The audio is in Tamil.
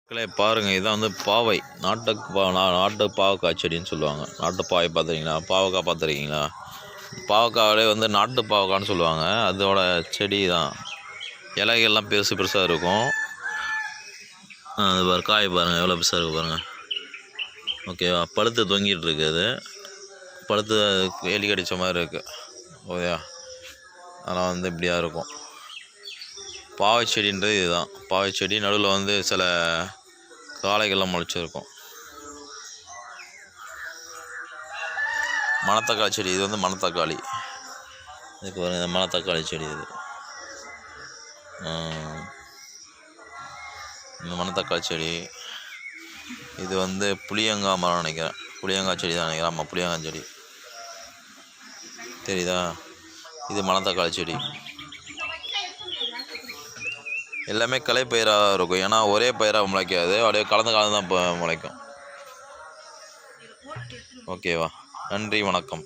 மக்களே பாருங்கள், இதான் வந்து பாவை. நாட்டு பாவக்காய் செடின்னு சொல்லுவாங்க. நாட்டு பாவை பார்த்துருக்கீங்களா? பாவக்காய் பார்த்துருக்கீங்களா? பாவக்காவிலே வந்து நாட்டு பாவக்கான்னு சொல்லுவாங்க. அதோட செடி தான். இலைகள்லாம் பெருசு பெருசாக இருக்கும். அது காய் பாருங்கள் எவ்வளோ பெருசாக இருக்குது பாருங்கள். ஓகேவா? பழுத்து தொங்கிட்டு இருக்குது. அது பழுத்து எலி கடித்த மாதிரி இருக்குது. ஓகேவா? அதெல்லாம் வந்து இப்படியா இருக்கும். பாவை செடின்றது இதுதான். பாவை செடி நடுவில் வந்து சில காளைகள்லாம் முளைச்சிருக்கும். மணத்தக்காளி செடி, இது வந்து மணத்தக்காளி. இதுக்கு பாருங்க, மணத்தக்காளி செடி. இது இந்த மணத்தக்காளி செடி. இது வந்து புளியங்காய் மரம் நினைக்கிறேன். புளியங்காய் செடி தான் நினைக்கிறேன். ஆமாம், புளியங்காய் செடி தெரியுதா? இது மணத்தக்காளி செடி. எல்லாமே கலை பயிராக இருக்கும். ஏன்னா ஒரே பயிராக முளைக்காது, அப்படியே கலந்து தான் முளைக்கும். ஓகேவா? நன்றி, வணக்கம்.